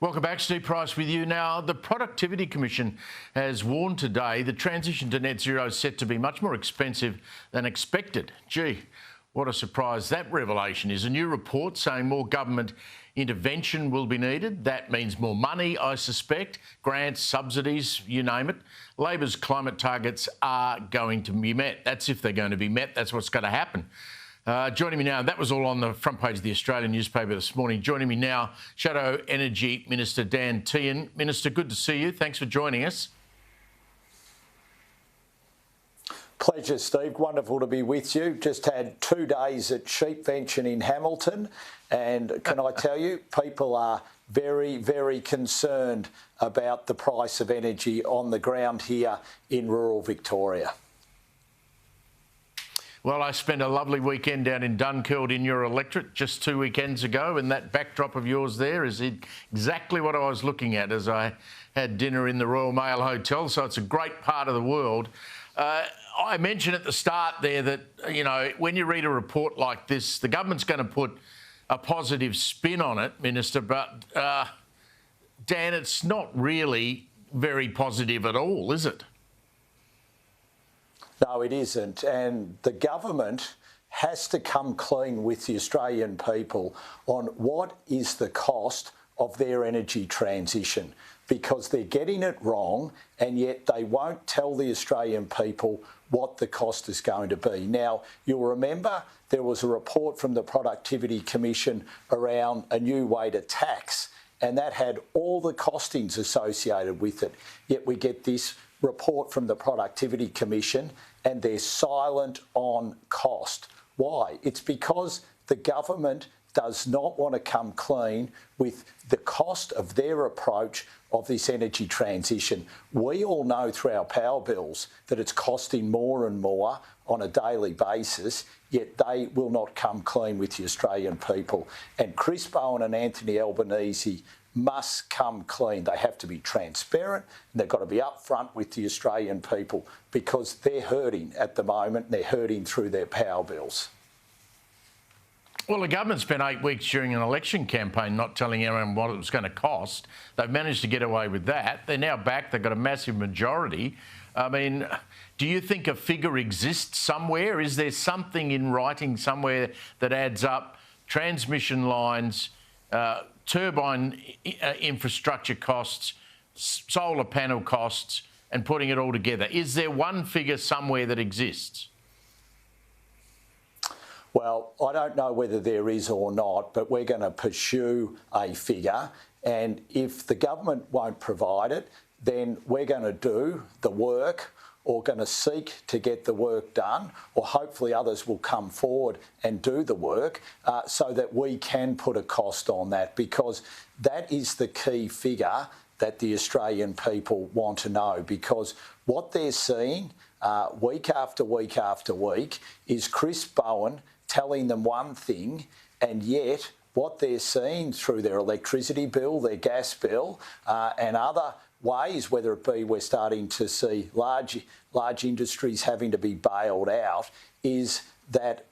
Welcome back. Steve Price with you. Now, the Productivity Commission has warned today the transition to net zero is set to be much more expensive than expected. Gee, what a surprise that revelation is. A new report saying more government intervention will be needed. That means more money, I suspect, grants, subsidies, you name it. Labor's climate targets are going to be met. That's if they're going to be met. That's what's going to happen. Joining me now, that was all on the front page of the Australian newspaper this morning. Joining me now, Shadow Energy Minister Dan Tehan. Minister, good to see you. Thanks for joining us. Pleasure, Steve. Wonderful to be with you. Just had 2 days at Sheepvention in Hamilton, and can I tell you, people are very, very concerned about the price of energy on the ground here in rural Victoria. Well, I spent a lovely weekend down in Dunkeld in your electorate just 2 weekends ago, and that backdrop of yours there is exactly what I was looking at as I had dinner in the Royal Mail Hotel, so it's a great part of the world. I mentioned at the start there that, you know, when you read a report like this, the government's going to put a positive spin on it, Minister, but, Dan, it's not really very positive at all, is it? No, it isn't. And the government has to come clean with the Australian people on what is the cost of their energy transition, because they're getting it wrong and yet they won't tell the Australian people what the cost is going to be. Now, you'll remember there was a report from the Productivity Commission around a new way to tax, and that had all the costings associated with it. Yet we get this report from the Productivity Commission and they're silent on cost. Why? It's because the government does not want to come clean with the cost of their approach of this energy transition. We all know through our power bills that it's costing more and more on a daily basis, yet they will not come clean with the Australian people. And Chris Bowen and Anthony Albanese must come clean. They have to be transparent and they've got to be upfront with the Australian people, because they're hurting at the moment and they're hurting through their power bills. Well, the government spent 8 weeks during an election campaign not telling everyone what it was going to cost. They've managed to get away with that. They're now back. They've got a massive majority. I mean, do you think a figure exists somewhere? Is there something in writing somewhere that adds up transmission lines, turbine infrastructure costs, solar panel costs, and putting it all together? Is there one figure somewhere that exists? Well, I don't know whether there is or not, but we're going to pursue a figure. And if the government won't provide it, then we're going to do the work, or going to seek to get the work done, or hopefully others will come forward and do the work so that we can put a cost on that, because that is the key figure that the Australian people want to know. Because what they're seeing week after week after week is Chris Bowen telling them one thing, and yet what they're seeing through their electricity bill, their gas bill, and other ways, whether it be we're starting to see large industries having to be bailed out, is that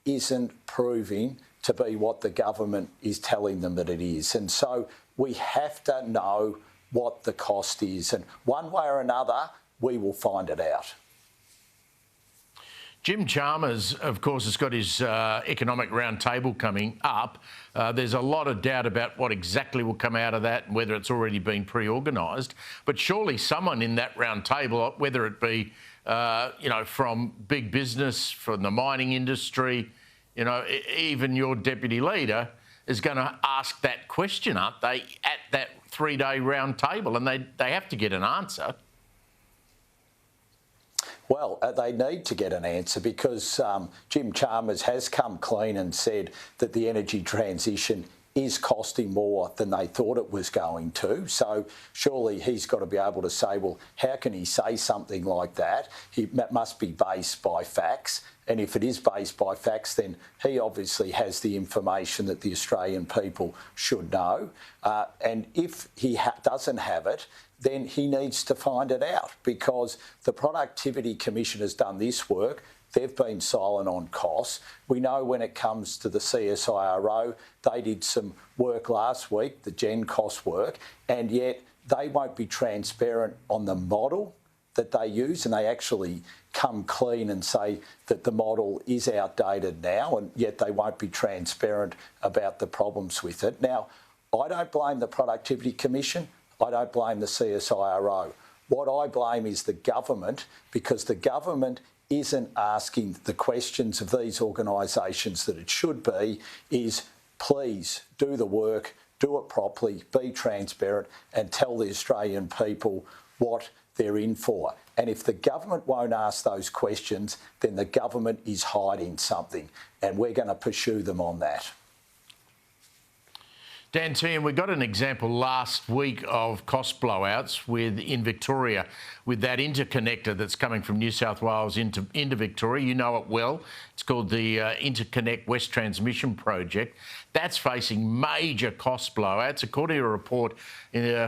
isn't proving to be what the government is telling them that it is. And so we have to know what the cost is, and one way or another we will find it out. Jim Chalmers, of course, has got his economic roundtable coming up. There's a lot of doubt about what exactly will come out of that and whether it's already been pre-organised. But surely someone in that roundtable, whether it be, from big business, from the mining industry, even your deputy leader, is going to ask that question, aren't they, at that 3-day roundtable? And they have to get an answer. Well, they need to get an answer, because Jim Chalmers has come clean and said that the energy transition is costing more than they thought it was going to. So surely he's got to be able to say, well, how can he say something like that? It must be based by facts. And if it is based by facts, then he obviously has the information that the Australian people should know. And if he doesn't have it, then he needs to find it out, because the Productivity Commission has done this work. they've been silent on costs. We know when it comes to the CSIRO, they did some work last week, the Gen Cost work, and yet they won't be transparent on the model that they use, and they actually come clean and say that the model is outdated now, and yet they won't be transparent about the problems with it. Now, I don't blame the Productivity Commission. I don't blame the CSIRO. What I blame is the government, because the government isn't asking the questions of these organisations that it should be, is please do the work, do it properly, be transparent and tell the Australian people what they're in for. And if the government won't ask those questions, then the government is hiding something, and we're going to pursue them on that. Dan Tehan, we got an example last week of cost blowouts in Victoria with that interconnector that's coming from New South Wales into Victoria. You know it well. It's called the Interconnect West Transmission Project. That's facing major cost blowouts. According to a report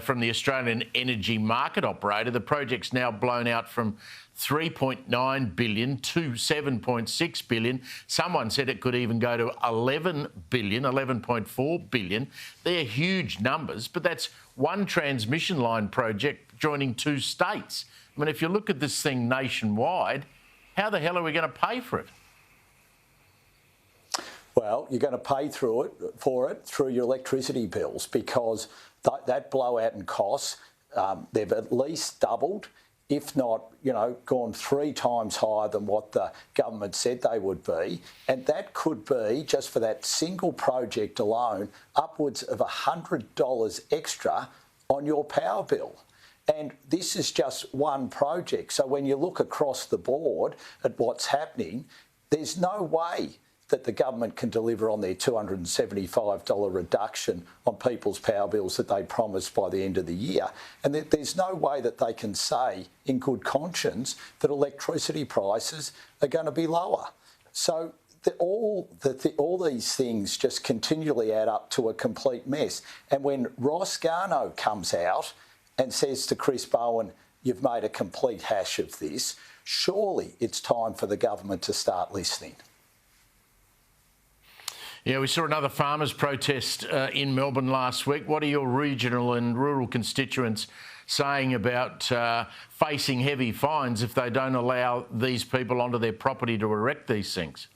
from the Australian Energy Market Operator, the project's now blown out from $3.9 billion to $7.6 billion. Someone said it could even go to $11 billion, $11.4 billion. They're huge numbers, but that's one transmission line project joining two states. I mean, if you look at this thing nationwide, how the hell are we going to pay for it? Well, you're going to pay for it through your electricity bills, because that blowout in costs, they've at least doubled, if not, gone 3 times higher than what the government said they would be. And that could be, just for that single project alone, upwards of $100 extra on your power bill. And this is just one project. So when you look across the board at what's happening, there's no way that the government can deliver on their $275 reduction on people's power bills that they promised by the end of the year. And there's no way that they can say in good conscience that electricity prices are going to be lower. So all these things just continually add up to a complete mess. And when Ross Garnaut comes out and says to Chris Bowen, you've made a complete hash of this, surely it's time for the government to start listening. Yeah, we saw another farmers' protest in Melbourne last week. What are your regional and rural constituents saying about facing heavy fines if they don't allow these people onto their property to erect these things?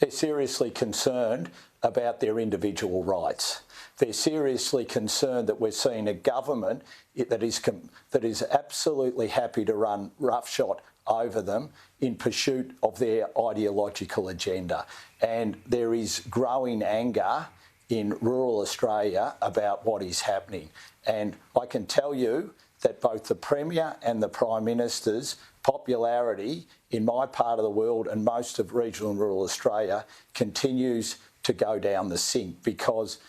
They're seriously concerned about their individual rights. They're seriously concerned that we're seeing a government that is absolutely happy to run roughshod over them in pursuit of their ideological agenda. And there is growing anger in rural Australia about what is happening. And I can tell you that both the Premier and the Prime Minister's popularity in my part of the world and most of regional and rural Australia continues to go down the sink, because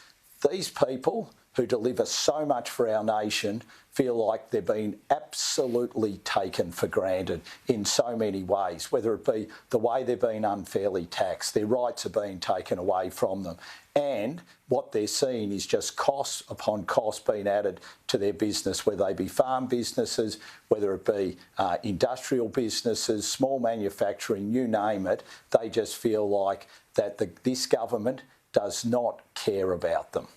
these people who deliver so much for our nation feel like they're being absolutely taken for granted in so many ways, whether it be the way they're being unfairly taxed, their rights are being taken away from them, and what they're seeing is just costs upon costs being added to their business, whether they be farm businesses, whether it be industrial businesses, small manufacturing, you name it. They just feel like that this government does not care about them.